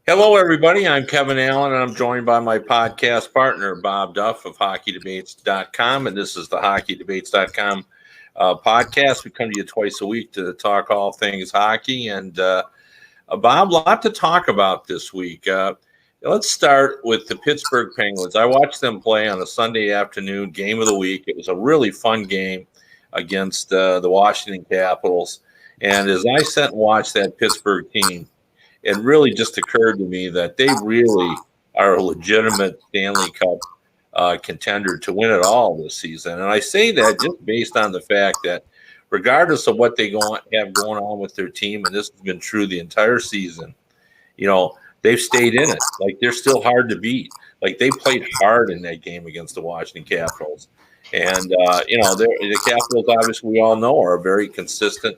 Hello, everybody. I'm Kevin Allen, and I'm joined by my podcast partner, Bob Duff of HockeyDebates.com. And this is the HockeyDebates.com podcast. We come to you twice a week to talk all things hockey. And Bob, a lot to talk about this week. Let's start with the Pittsburgh Penguins. I watched them play on a Sunday afternoon game of the week. It was a really fun game against the Washington Capitals. And as I sat and watched that Pittsburgh team, it really just occurred to me that they really are a legitimate Stanley Cup contender to win it all this season. And I say that just based on the fact that regardless of what they have going on with their team, and this has been true the entire season, they've stayed in it. Like, they're still hard to beat. Like, they played hard in that game against the Washington Capitals. And, the Capitals, obviously, we all know, are a very consistent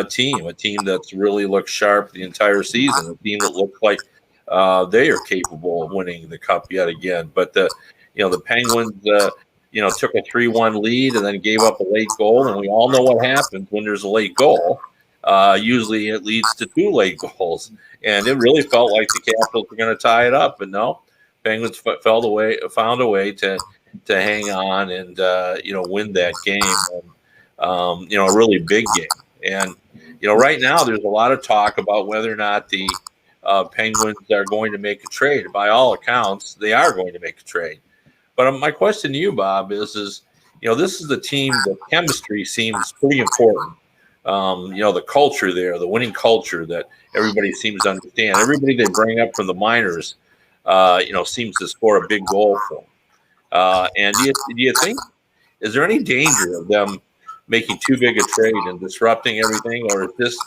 team, a team that's really looked sharp the entire season, a team that looked like they are capable of winning the cup yet again. But the Penguins, took a 3-1 lead and then gave up a late goal, and we all know what happens when there's a late goal. Usually it leads to two late goals, and it really felt like the Capitals were going to tie it up, but no, Penguins found a way to hang on and win that game, and, a really big game. And, right now there's a lot of talk about whether or not the Penguins are going to make a trade. By all accounts, they are going to make a trade. But my question to you, Bob, is this is a team that chemistry seems pretty important. The culture there, the winning culture that everybody seems to understand. Everybody they bring up from the minors, seems to score a big goal for them. And do you think, is there any danger of them making too big a trade and disrupting everything, or has this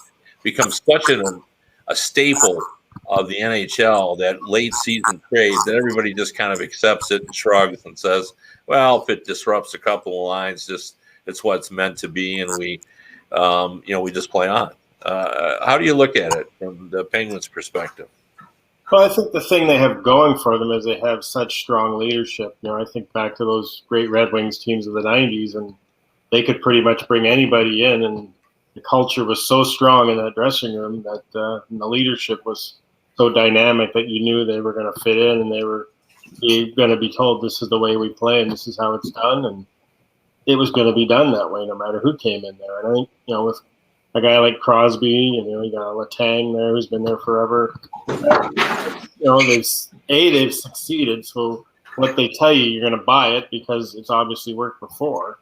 become such a staple of the NHL, that late season trade, that everybody just kind of accepts it and shrugs and says, well, if it disrupts a couple of lines, it's what's meant to be, and we just play on. How do you look at it from the Penguins' perspective? Well, I think the thing they have going for them is they have such strong leadership. I think back to those great Red Wings teams of the 90s, and they could pretty much bring anybody in, and the culture was so strong in that dressing room that the leadership was so dynamic that you knew they were going to fit in, and they were going to be told this is the way we play and this is how it's done, and it was going to be done that way no matter who came in there. And I think, with a guy like Crosby, you got Letang there who's been there forever. They've succeeded, so what they tell you, you're going to buy it because it's obviously worked before.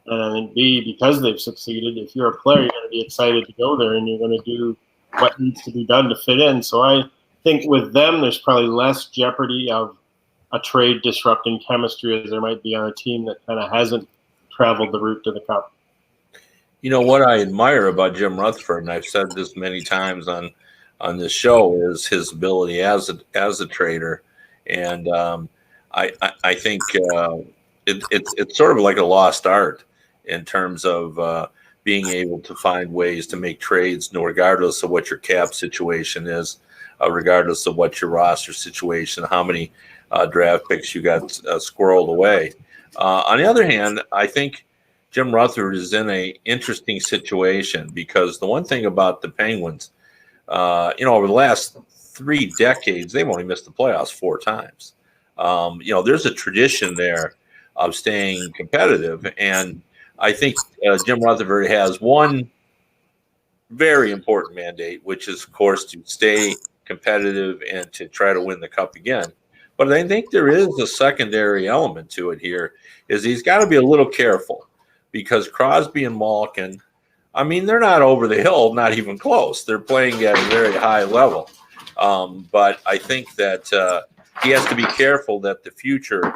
And I think B, because they've succeeded, if you're a player, you're going to be excited to go there and you're going to do what needs to be done to fit in. So I think with them, there's probably less jeopardy of a trade disrupting chemistry as there might be on a team that kind of hasn't traveled the route to the cup. What I admire about Jim Rutherford, and I've said this many times on this show, is his ability as a trader. And I think it's sort of like a lost art in terms of being able to find ways to make trades, regardless of what your cap situation is, regardless of what your roster situation, how many draft picks you got squirreled away. On the other hand, I think Jim Rutherford is in an interesting situation, because the one thing about the Penguins, over the last 3 decades, they've only missed the playoffs 4 times. There's a tradition there of staying competitive, and I think Jim Rutherford has one very important mandate, which is, of course, to stay competitive and to try to win the cup again. But I think there is a secondary element to it here, is he's got to be a little careful, because Crosby and Malkin, they're not over the hill, not even close. They're playing at a very high level. But I think that he has to be careful that the future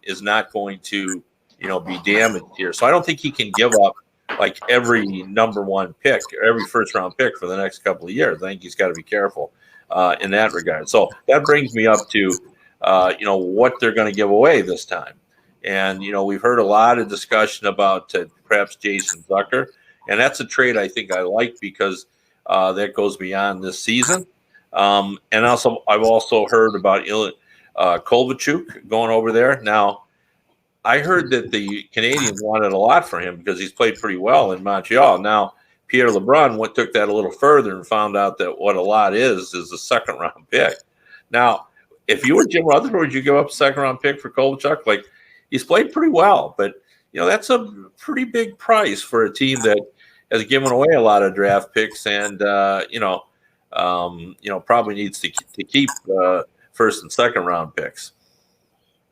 is not going to, be damaged here. So I don't think he can give up like every number 1 pick or every first round pick for the next couple of years. I think he's got to be careful in that regard. So that brings me up to, what they're going to give away this time. And, we've heard a lot of discussion about perhaps Jason Zucker. And that's a trade I think I like, because that goes beyond this season. And also, I've also heard about Kovalchuk going over there. Now, I heard that the Canadians wanted a lot for him because he's played pretty well in Montreal. Now, Pierre LeBrun took that a little further and found out that what a lot is a second round pick. Now, if you were Jim Rutherford, would you give up a second round pick for Kovalchuk? Like, he's played pretty well, but that's a pretty big price for a team that has given away a lot of draft picks and probably needs to keep first and second round picks.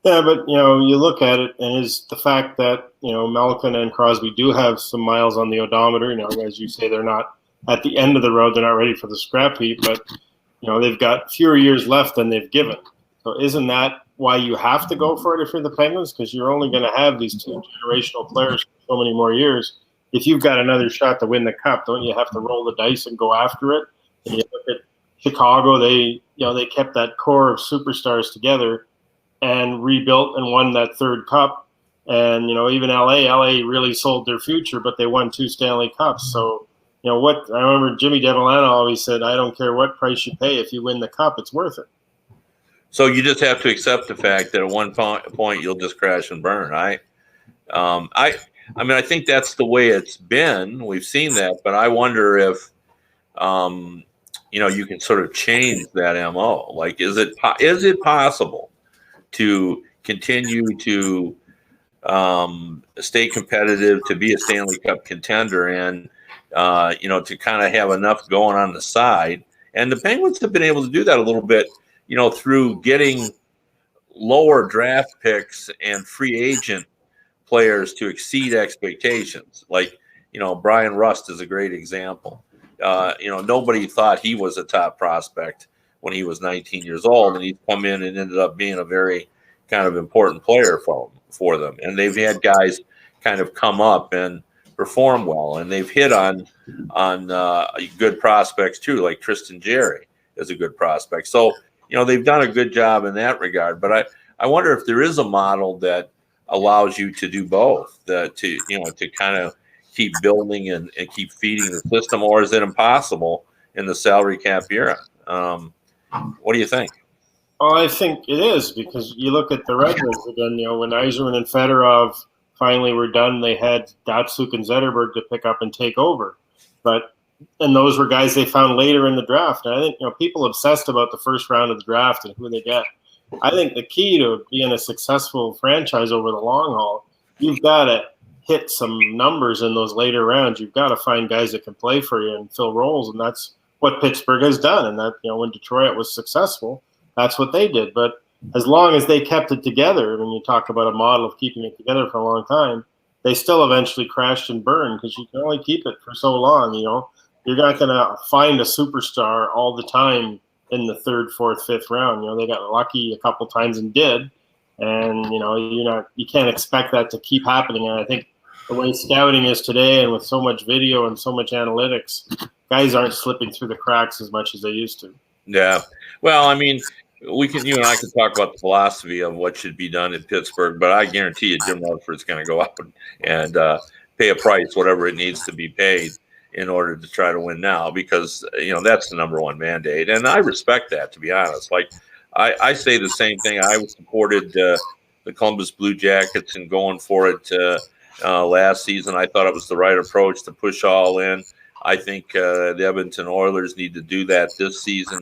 Yeah, but you look at it, and is the fact that Malkin and Crosby do have some miles on the odometer. As you say, they're not at the end of the road; they're not ready for the scrap heap, but they've got fewer years left than they've given. So, isn't that why you have to go for it if you're the Penguins? Because you're only going to have these two generational players for so many more years. If you've got another shot to win the cup, don't you have to roll the dice and go after it? And you look at Chicago; they kept that core of superstars together and rebuilt and won that third cup. And, even LA really sold their future, but they won 2 Stanley Cups. So, I remember Jimmy Devellano always said, I don't care what price you pay. If you win the cup, it's worth it. So you just have to accept the fact that at one point you'll just crash and burn, right? I think that's the way it's been. We've seen that, but I wonder if, you can sort of change that MO. Like, is it possible to continue to stay competitive, to be a Stanley Cup contender, and to kind of have enough going on the side? And the Penguins have been able to do that a little bit, through getting lower draft picks and free agent players to exceed expectations. Like, Brian Rust is a great example. Nobody thought he was a top prospect when he was 19 years old, and he's come in and ended up being a very kind of important player for them. And they've had guys kind of come up and perform well, and they've hit on good prospects too, like Tristan Jarry is a good prospect. So, they've done a good job in that regard. But I wonder if there is a model that allows you to do both, to kind of keep building and keep feeding the system, or is it impossible in the salary cap era? What do you think? Well, I think it is, because you look at the Red Wings again. When Yzerman and Fedorov finally were done, they had Datsuk and Zetterberg to pick up and take over. And those were guys they found later in the draft. And I think people obsessed about the first round of the draft and who they get. I think the key to being a successful franchise over the long haul, you've got to hit some numbers in those later rounds. You've got to find guys that can play for you and fill roles, and that's what Pittsburgh has done. And that when Detroit was successful, that's what they did. But as long as they kept it together, when you talk about a model of keeping it together for a long time, they still eventually crashed and burned, because you can only keep it for so long. You're not going to find a superstar all the time in the third, fourth, fifth round. They got lucky a couple times and did, and you can't expect that to keep happening. And I think the way scouting is today, and with so much video and so much analytics, guys aren't slipping through the cracks as much as they used to. Yeah. Well, you and I can talk about the philosophy of what should be done in Pittsburgh, but I guarantee you Jim Rutherford's going to go out and pay a price, whatever it needs to be paid, in order to try to win now, because that's the number one mandate, and I respect that, to be honest. Like, I say the same thing. I supported the Columbus Blue Jackets and going for it last season. I thought it was the right approach to push all in. I think the Edmonton Oilers need to do that this season.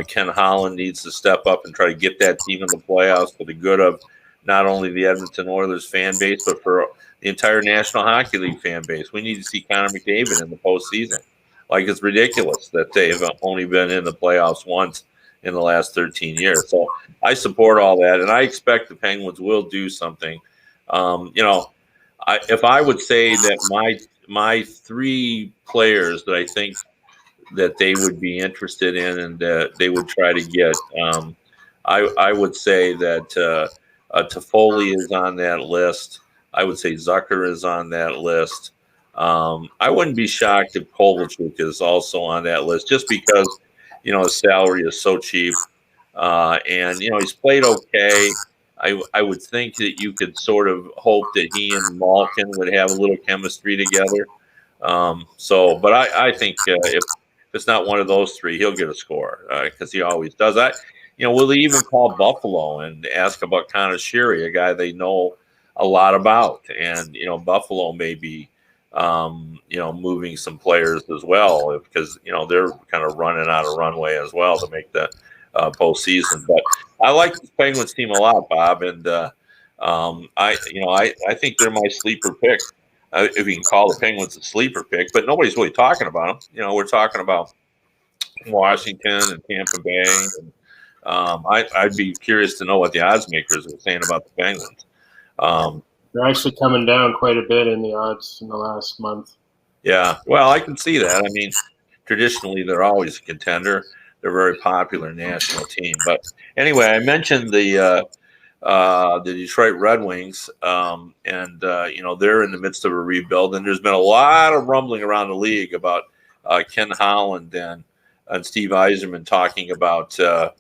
Ken Holland needs to step up and try to get that team in the playoffs for the good of not only the Edmonton Oilers fan base, but for the entire National Hockey League fan base. We need to see Connor McDavid in the postseason. Like, it's ridiculous that they've only been in the playoffs once in the last 13 years. So I support all that, and I expect the Penguins will do something. If I would say that my 3 players that I think that they would be interested in and that they would try to get, I would say that Toffoli is on that list. I would say Zucker is on that list. I wouldn't be shocked if Kovalchuk is also on that list, just because, his salary is so cheap. And, he's played okay. I would think that you could sort of hope that he and Malkin would have a little chemistry together. But I think if it's not one of those 3, he'll get a score, because he always does. Will they even call Buffalo and ask about Conor Sheary, a guy they know a lot about? And, Buffalo may be moving some players as well because they're kind of running out of runway as well to make the postseason. But I like the Penguins team a lot, Bob, and I think they're my sleeper pick. If you can call the Penguins a sleeper pick, but nobody's really talking about them. We're talking about Washington and Tampa Bay. And, I'd be curious to know what the odds makers are saying about the Penguins. They're actually coming down quite a bit in the odds in the last month. Yeah, well, I can see that. I mean, traditionally they're always a contender. They're a very popular national team. But anyway, I mentioned the Detroit Red Wings, and they're in the midst of a rebuild, and there's been a lot of rumbling around the league about Ken Holland and Steve Yzerman talking about a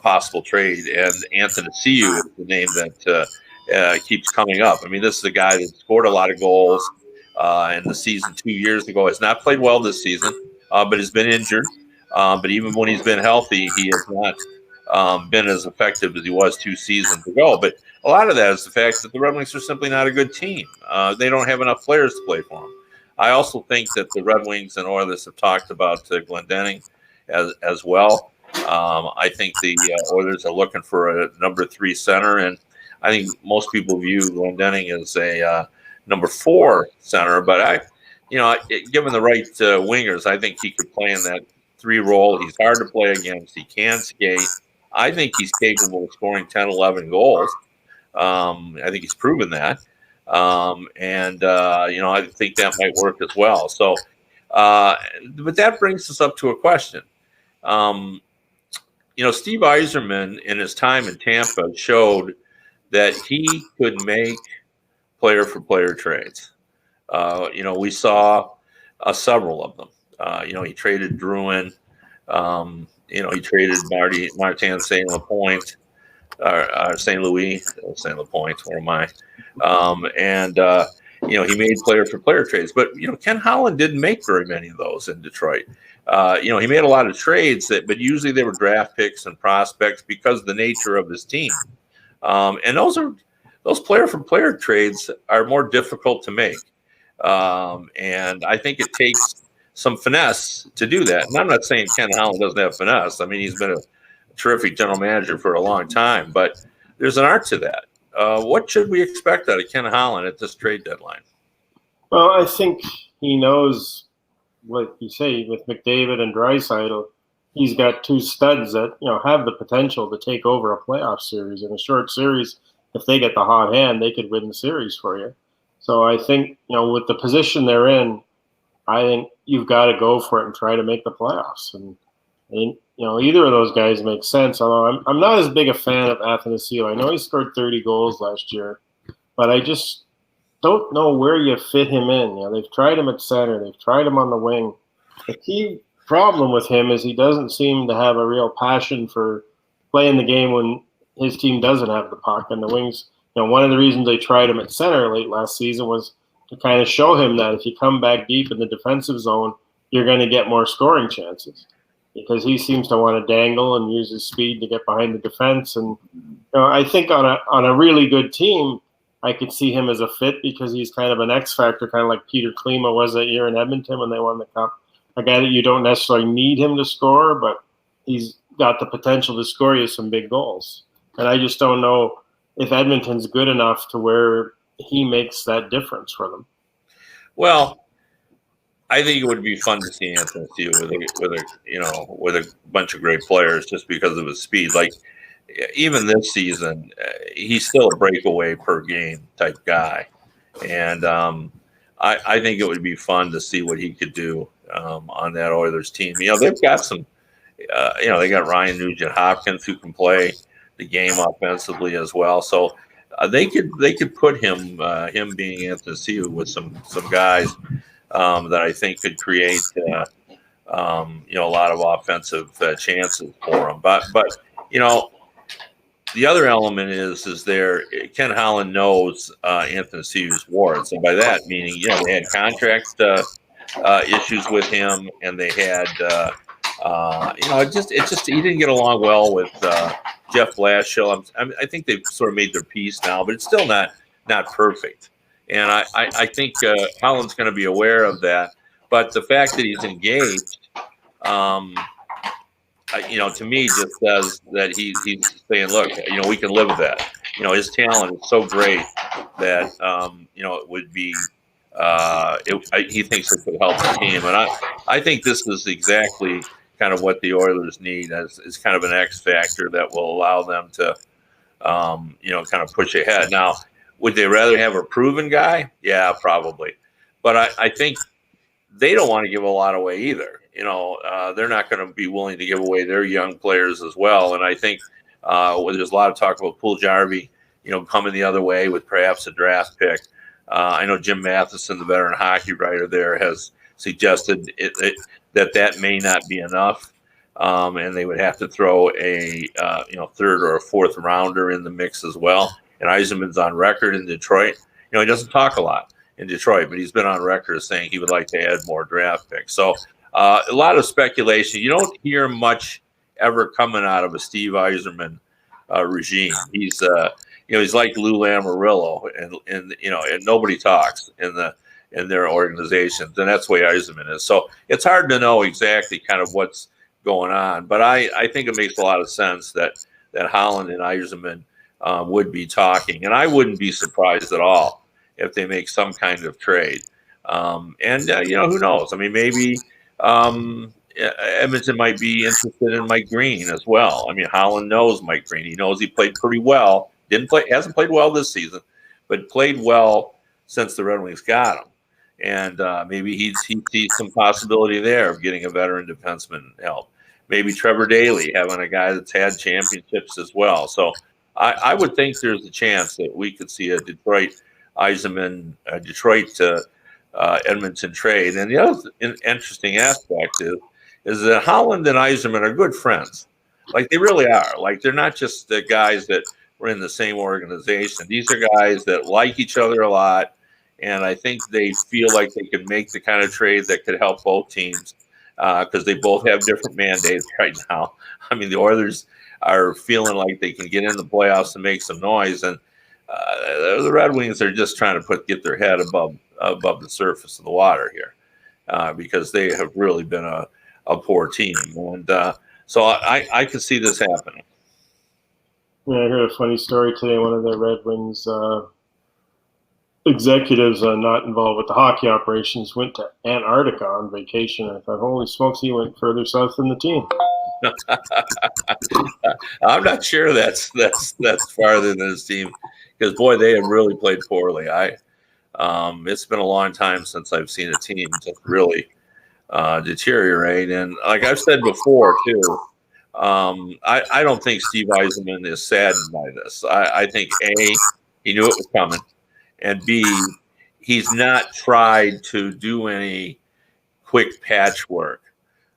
possible trade, and Anthony Ciu is the name that keeps coming up. I mean, this is a guy that scored a lot of goals in the season 2 years ago. Has not played well this season, but has been injured. But even when he's been healthy, he has not been as effective as he was 2 seasons ago. But a lot of that is the fact that the Red Wings are simply not a good team. They don't have enough players to play for them. I also think that the Red Wings and Oilers have talked about Glendening as well. I think the Oilers are looking for a number 3 center, and I think most people view Glendening as a number 4 center. But given the right wingers, I think he could play in that 3 role. He's hard to play against. He can skate. I think he's capable of scoring 10, 11 goals. I think he's proven that. I think that might work as well. So, but that brings us up to a question. Steve Yzerman in his time in Tampa showed that he could make player-for-player trades. We saw several of them. He traded Drouin. He traded Martin St. Lapointe, St. Louis, St. Lapointe. Where am I? He made player-for-player trades. But Ken Holland didn't make very many of those in Detroit. He made a lot of trades but usually they were draft picks and prospects because of the nature of his team. And those player-for-player trades are more difficult to make. And I think it takes some finesse to do that. And I'm not saying Ken Holland doesn't have finesse. I mean, he's been a terrific general manager for a long time, but there's an art to that. What should we expect out of Ken Holland at this trade deadline? Well, I think he knows what you say with McDavid and Draisaitl. He's got 2 studs that have the potential to take over a playoff series. In a short series, if they get the hot hand, they could win the series for you. So I think with the position they're in, I think you've got to go for it and try to make the playoffs. And either of those guys make sense. Although I'm not as big a fan of Athanasiou. I know he scored 30 goals last year, but I just don't know where you fit him in. They've tried him at center. They've tried him on the wing. The key problem with him is he doesn't seem to have a real passion for playing the game when his team doesn't have the puck. And the Wings, one of the reasons they tried him at center late last season was to kind of show him that if you come back deep in the defensive zone, you're going to get more scoring chances. Because he seems to want to dangle and use his speed to get behind the defense. And I think on a really good team, I could see him as a fit because he's kind of an X factor, kind of like Peter Klima was that year in Edmonton when they won the Cup. A guy that you don't necessarily need him to score, but he's got the potential to score you some big goals. And I just don't know if Edmonton's good enough to where he makes that difference for them. Well, I think it would be fun to see Anthony Ciu with a bunch of great players just because of his speed. Like even this season, he's still a breakaway per game type guy, and I think it would be fun to see what he could do on that Oilers team. They've got some. They got Ryan Nugent-Hopkins who can play the game offensively as well. So they could put him being Anthony Ciu with some guys. That I think could create, a lot of offensive chances for him. But the other element is there. Ken Holland knows Anthony Ciu's warts, and by that meaning, they had contract issues with him, and they had, he didn't get along well with Jeff Blashill. I think they've sort of made their peace now, but it's still not perfect. And I think Holland's going to be aware of that. But the fact that he's engaged, to me, just says that he's saying, look, we can live with that. His talent is so great that, it would be, he thinks it could help the team. And I think this is exactly kind of what the Oilers need as kind of an X factor that will allow them to, kind of push ahead. Now, would they rather have a proven guy? Yeah, probably. But I think they don't want to give a lot away either. They're not going to be willing to give away their young players as well. And I think there's a lot of talk about Puljujarvi, coming the other way with perhaps a draft pick. I know Jim Matheson, the veteran hockey writer there, has suggested that may not be enough. And they would have to throw a third or a fourth rounder in the mix as well. And Yzerman's on record in Detroit. He doesn't talk a lot in Detroit, but he's been on record as saying he would like to add more draft picks. So a lot of speculation. You don't hear much ever coming out of a Steve Yzerman regime. He's he's like Lou Lamoriello, and nobody talks in their organizations, and that's the way Yzerman is. So it's hard to know exactly kind of what's going on, but I think it makes a lot of sense that Holland and Yzerman would be talking, and I wouldn't be surprised at all if they make some kind of trade. Who knows? I mean, maybe Edmonton might be interested in Mike Green as well. I mean, Holland knows Mike Green. He knows he played pretty well. Hasn't played well this season, but played well since the Red Wings got him. And maybe he sees some possibility there of getting a veteran defenseman help. Maybe Trevor Daley, having a guy that's had championships as well. So I would think there's a chance that we could see a Detroit to Edmonton trade. And the other interesting aspect is that Holland and Yzerman are good friends. Like, they really are. Like, they're not just the guys that were in the same organization. These are guys that like each other a lot. And I think they feel like they can make the kind of trade that could help both teams because they both have different mandates right now. I mean, the Oilers are feeling like they can get in the playoffs and make some noise, and the Red Wings are just trying to get their head above the surface of the water here because they have really been a poor team. And so I could see this happening. Yeah, I heard a funny story today. One of the Red Wings executives not involved with the hockey operations went to Antarctica on vacation. I thought, holy smokes, he went further south than the team. I'm not sure that's farther than his team because, boy, they have really played poorly. It's been a long time since I've seen a team just really deteriorate. And like I've said before, too, I don't think Steve Yzerman is saddened by this. I think, A, he knew it was coming. And B, he's not tried to do any quick patchwork.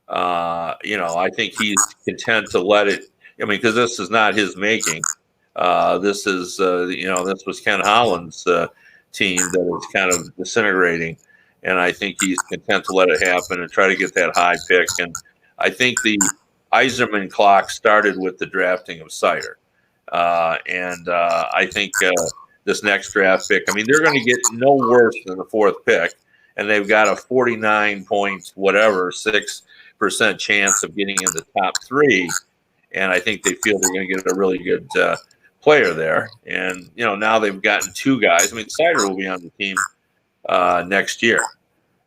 I think he's content to let it. I mean, because this is not his making. This is, this was Ken Holland's team that was kind of disintegrating. And I think he's content to let it happen and try to get that high pick. And I think the Yzerman clock started with the drafting of Seider. I think this next draft pick, I mean, they're going to get no worse than the fourth pick, and they've got a 6% chance of getting in the top three. And I think they feel they're going to get a really good player there. And, now they've gotten two guys. I mean, Seider will be on the team next year,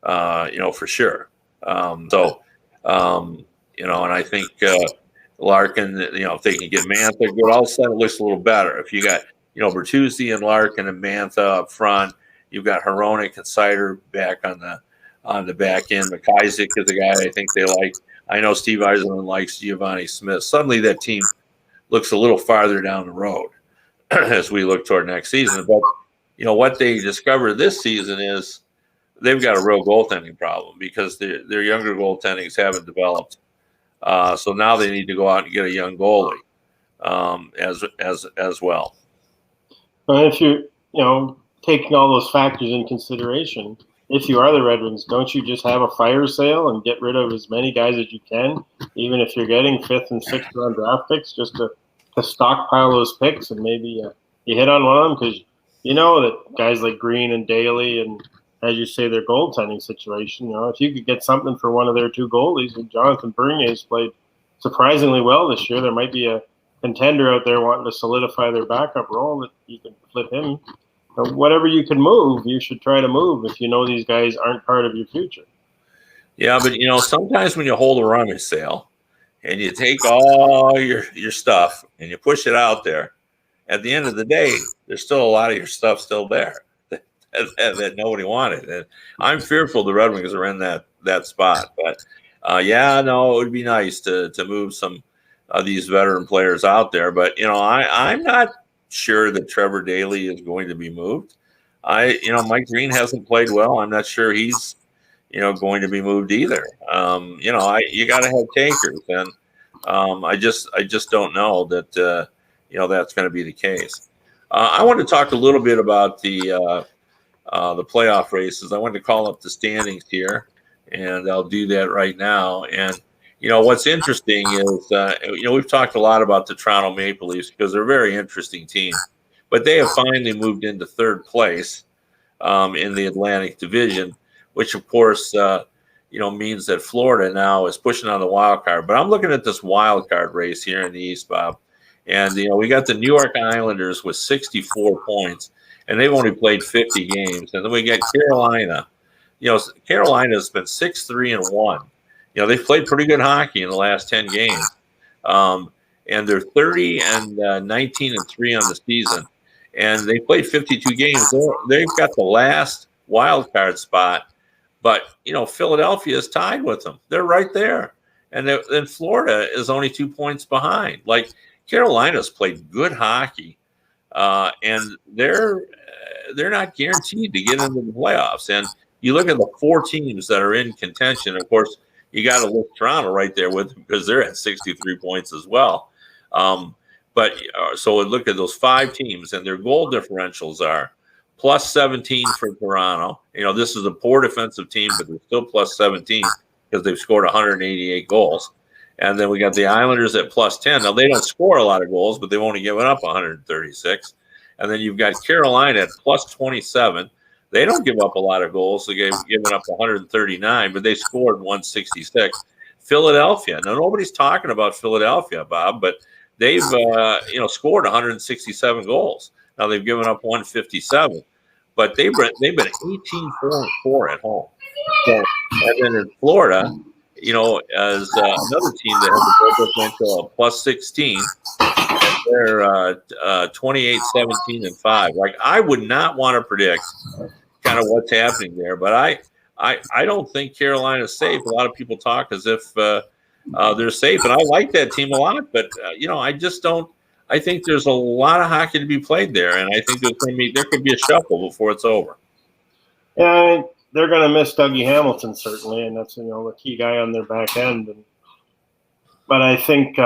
for sure. And I think Larkin, if they can get Mantha good, all of a sudden it looks a little better. If you got, Bertuzzi and Larkin and Mantha up front, you've got Hronek and Seider back on the back end. McIsaac is a guy I think they like. I know Steve Yzerman likes Giovanni Smith. Suddenly that team looks a little farther down the road as we look toward next season. But, what they discovered this season is they've got a real goaltending problem because their younger goaltendings haven't developed. So now they need to go out and get a young goalie as well. If you're, taking all those factors in consideration, if you are the Red Wings, don't you just have a fire sale and get rid of as many guys as you can, even if you're getting 5th and 6th round draft picks, just to stockpile those picks and maybe you hit on one of them because you know that guys like Green and Daly and, as you say, their goaltending situation, if you could get something for one of their two goalies, and Jonathan Bernier has played surprisingly well this year, there might be a contender out there wanting to solidify their backup role that you can flip him. Whatever you can move, you should try to move if you know these guys aren't part of your future. Yeah, but sometimes when you hold a rummage sale and you take all your stuff and you push it out there, at the end of the day, there's still a lot of your stuff still there that nobody wanted. And I'm fearful the Red Wings are in that spot. But it would be nice to move some of these veteran players out there. But I'm not sure that Trevor Daly is going to be moved. Mike Green hasn't played well. I'm not sure he's going to be moved either. You got to have takers, and I just don't know that that's going to be the case. I want to talk a little bit about the playoff races. I wanted to call up the standings here, and I'll do that right now. And what's interesting is we've talked a lot about the Toronto Maple Leafs because they're a very interesting team, but they have finally moved into third place in the Atlantic Division, which of course means that Florida now is pushing on the wild card. But I'm looking at this wild card race here in the East, Bob, and we got the New York Islanders with 64 points, and they've only played 50 games, and then we got Carolina. Carolina's been 6-3-1. They've played pretty good hockey in the last 10 games, and they're 30-19-3 on the season, and they played 52 games. They've got the last wild card spot. But, Philadelphia is tied with them. They're right there. And then Florida is only 2 points behind. Like, Carolina's played good hockey, and they're not guaranteed to get into the playoffs. And you look at the 4 teams that are in contention. Of course, you got to look Toronto right there with them because they're at 63 points as well. So look at those 5 teams, and their goal differentials are plus 17 for Toronto. This is a poor defensive team, but they're still plus 17 because they've scored 188 goals. And then we got the Islanders at plus 10. Now, they don't score a lot of goals, but they've only given up 136. And then you've got Carolina at plus 27. They don't give up a lot of goals. They've given up 139, but they scored 166. Philadelphia. Now, nobody's talking about Philadelphia, Bob, but they've scored 167 goals. Now they've given up 157, but they've been 18-4 at home. So, and then in Florida, as another team that has a goal differential of plus 16, and they're 28-17-5. Like, I would not want to predict kind of what's happening there, but I don't think Carolina's safe. A lot of people talk as if they're safe, and I like that team a lot, but I just don't. I think there's a lot of hockey to be played there, and I think there could be a shuffle before it's over. Yeah, they're going to miss Dougie Hamilton certainly, and that's the key guy on their back end. But I think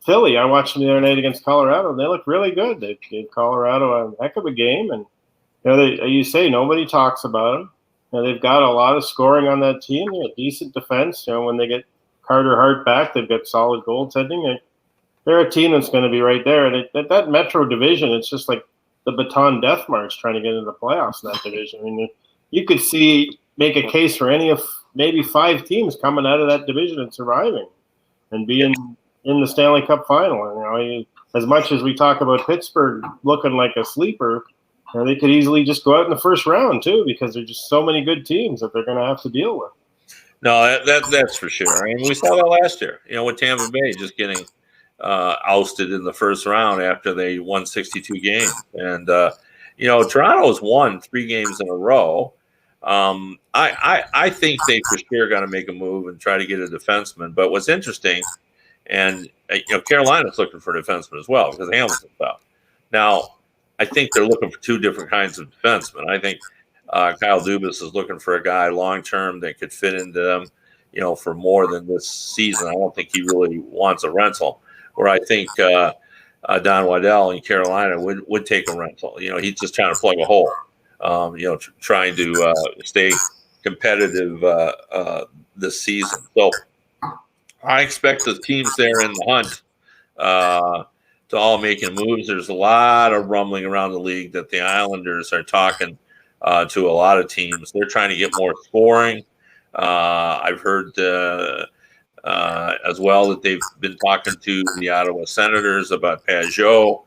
Philly. I watched them the other night against Colorado, and they look really good. They gave Colorado a heck of a game, and you say nobody talks about them. They've got a lot of scoring on that team. They got decent defense. When they get Carter Hart back, they've got solid goaltending. They're a team that's going to be right there. And that Metro division, it's just like the Baton Death March trying to get into the playoffs in that division. I mean, you could make a case for any of maybe 5 teams coming out of that division and surviving and being in the Stanley Cup final. As much as we talk about Pittsburgh looking like a sleeper, they could easily just go out in the first round too, because there's just so many good teams that they're going to have to deal with. No, that's for sure. I mean, we saw that last year, with Tampa Bay just getting ousted in the first round after they won 62 games. And, Toronto's won 3 games in a row. I think they for sure got to make a move and try to get a defenseman. But what's interesting, and, Carolina's looking for a defenseman as well because Hamilton's out. Now, I think they're looking for 2 different kinds of defensemen. I think Kyle Dubas is looking for a guy long-term that could fit into them, for more than this season. I don't think he really wants a rental. Where I think Don Waddell in Carolina would take a rental. He's just trying to plug a hole, trying to stay competitive this season. So I expect the teams there in the hunt to all making moves. There's a lot of rumbling around the league that the Islanders are talking to a lot of teams. They're trying to get more scoring. I've heard as well that they've been talking to the Ottawa Senators about Pajot.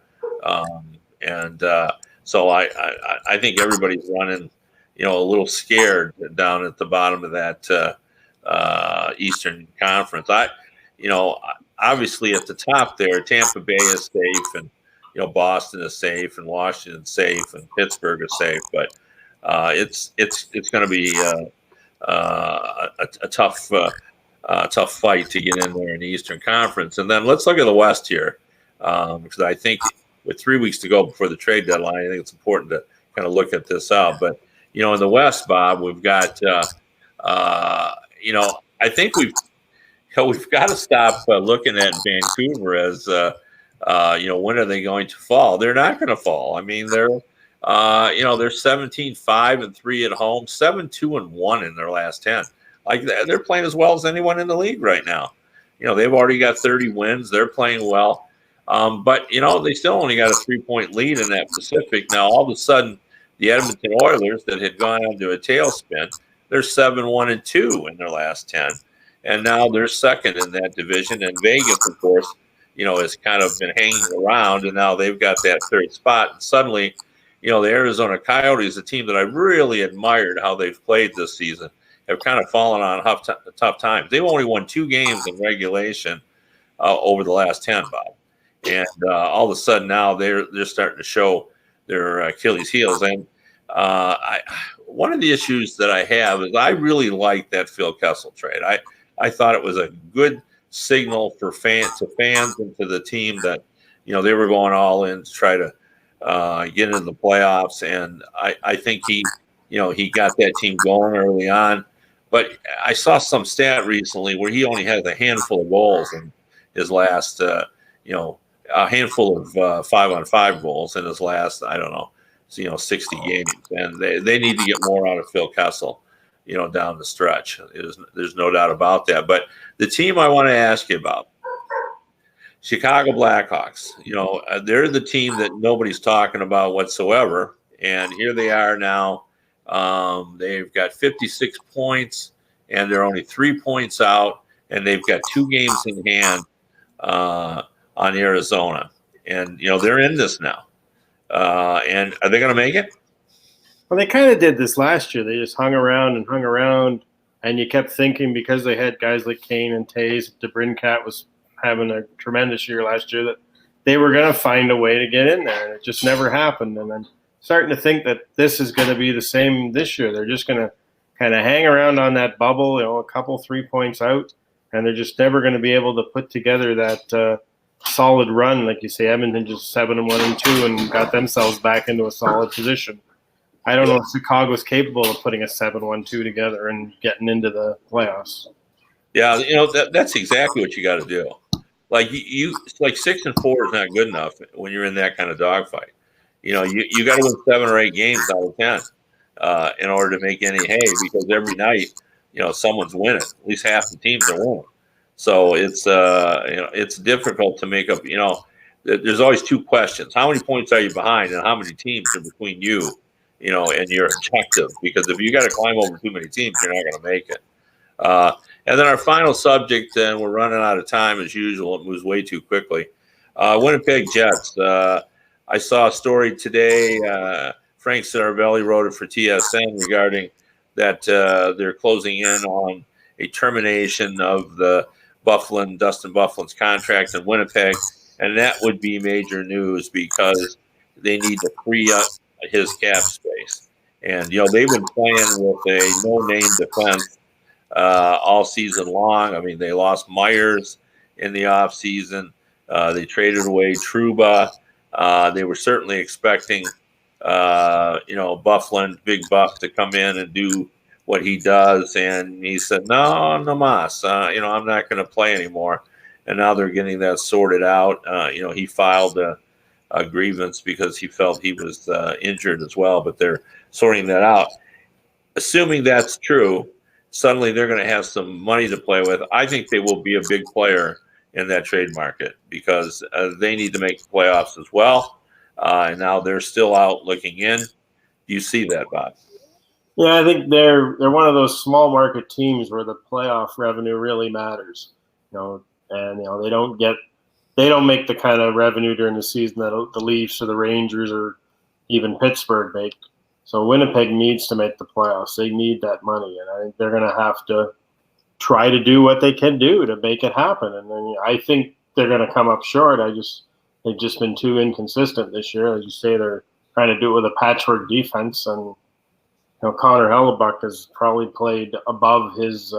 So I think everybody's running, a little scared down at the bottom of that Eastern Conference. Obviously at the top there, Tampa Bay is safe, and Boston is safe, and Washington's safe, and Pittsburgh is safe. But it's going to be a tough fight to get in there in the Eastern Conference. And then let's look at the West here, because I think with 3 weeks to go before the trade deadline, I think it's important to kind of look at this out. But in the West, Bob, we've got I think we've got to stop looking at Vancouver as when are they going to fall? They're not going to fall. I mean, they're 17-5-3 at home, 7-2-1 in their last 10. Like, they're playing as well as anyone in the league right now. They've already got 30 wins. They're playing well. But they still only got a 3-point lead in that Pacific. Now, all of a sudden, the Edmonton Oilers that had gone into a tailspin, they're 7-1-2 in their last 10. And now they're second in that division. And Vegas, of course, has kind of been hanging around. And now they've got that third spot. And suddenly, the Arizona Coyotes, a team that I really admired how they've played this season, have kind of fallen on tough times. They've only won 2 games in regulation over the last 10, Bob. And all of a sudden now they're starting to show their Achilles heels. And one of the issues that I have is I really like that Phil Kessel trade. I thought it was a good signal for fans and to the team that they were going all in to try to get into the playoffs. And I think he got that team going early on. But I saw some stat recently where he only had a handful of goals in his last, a handful of 5-on-5 goals in his last, 60 games. And they need to get more out of Phil Kessel, down the stretch. There's no doubt about that. But the team I want to ask you about, Chicago Blackhawks, they're the team that nobody's talking about whatsoever. And here they are now. They've got 56 points, and they're only 3 points out, and they've got 2 games in hand on Arizona. And, they're in this now. And are they going to make it? Well, they kind of did this last year. They just hung around, and you kept thinking because they had guys like Kane and Taves, DeBrincat was having a tremendous year last year, that they were going to find a way to get in there, and it just never happened. And then starting to think that this is going to be the same this year. They're just going to kind of hang around on that bubble, a couple 3 points out, and they're just never going to be able to put together that solid run. Like you say, Edmonton just 7-1-2 and got themselves back into a solid position. I don't know if Chicago's capable of putting a 7-1-2 together and getting into the playoffs. Yeah, that's exactly what you got to do. Like 6-4 is not good enough when you're in that kind of dogfight. You got to win 7 or 8 games out of 10 in order to make any hay, because every night, someone's winning. At least half the teams are winning. So it's difficult to make up. There's always 2 questions: how many points are you behind, and how many teams are between you, and your objective? Because if you got to climb over too many teams, you're not going to make it. And then our final subject, and we're running out of time as usual. It moves way too quickly. Winnipeg Jets. I saw a story today. Frank Saravelli wrote it for TSN regarding that they're closing in on a termination of the Dustin Byfuglien's contract in Winnipeg, and that would be major news because they need to free up his cap space. And they've been playing with a no-name defense all season long. I mean, they lost Myers in the offseason. They traded away Trouba. They were certainly expecting, Byfuglien, Big Buff, to come in and do what he does. And he said, no mas, I'm not going to play anymore. And now they're getting that sorted out. He filed a grievance because he felt he was injured as well, but they're sorting that out. Assuming that's true, suddenly they're going to have some money to play with. I think they will be a big player in that trade market because they need to make the playoffs as well. And now they're still out looking in. Do you see that, Bob? Yeah, I think they're one of those small market teams where the playoff revenue really matters. And they don't make the kind of revenue during the season that the Leafs or the Rangers or even Pittsburgh make. So Winnipeg needs to make the playoffs. They need that money, and I think they're going to have to try to do what they can do to make it happen. And then I think they're going to come up short. They've just been too inconsistent this year. As you say, they're trying to do it with a patchwork defense, and Connor Hellebuck has probably played above his.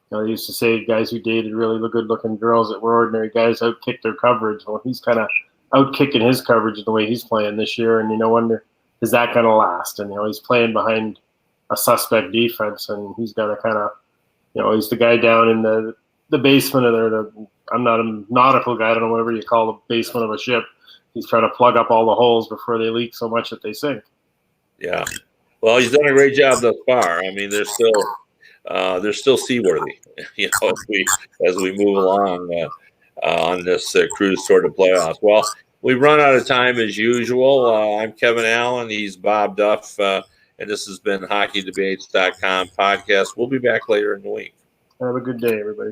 They used to say guys who dated really good-looking girls that were ordinary guys outkick their coverage. Well, he's kind of outkicking his coverage the way he's playing this year, and wonder is that going to last? And he's playing behind a suspect defense, and he's got to kind of, he's the guy down in the basement of there. I'm not a nautical guy. I don't know whatever you call the basement of a ship. He's trying to plug up all the holes before they leak so much that they sink. Yeah. Well, he's done a great job thus far. I mean, they're still seaworthy, as we move along on this cruise toward the playoffs. Well, we've run out of time as usual. I'm Kevin Allen. He's Bob Duff, and this has been HockeyDebates.com podcast. We'll be back later in the week. Have a good day, everybody.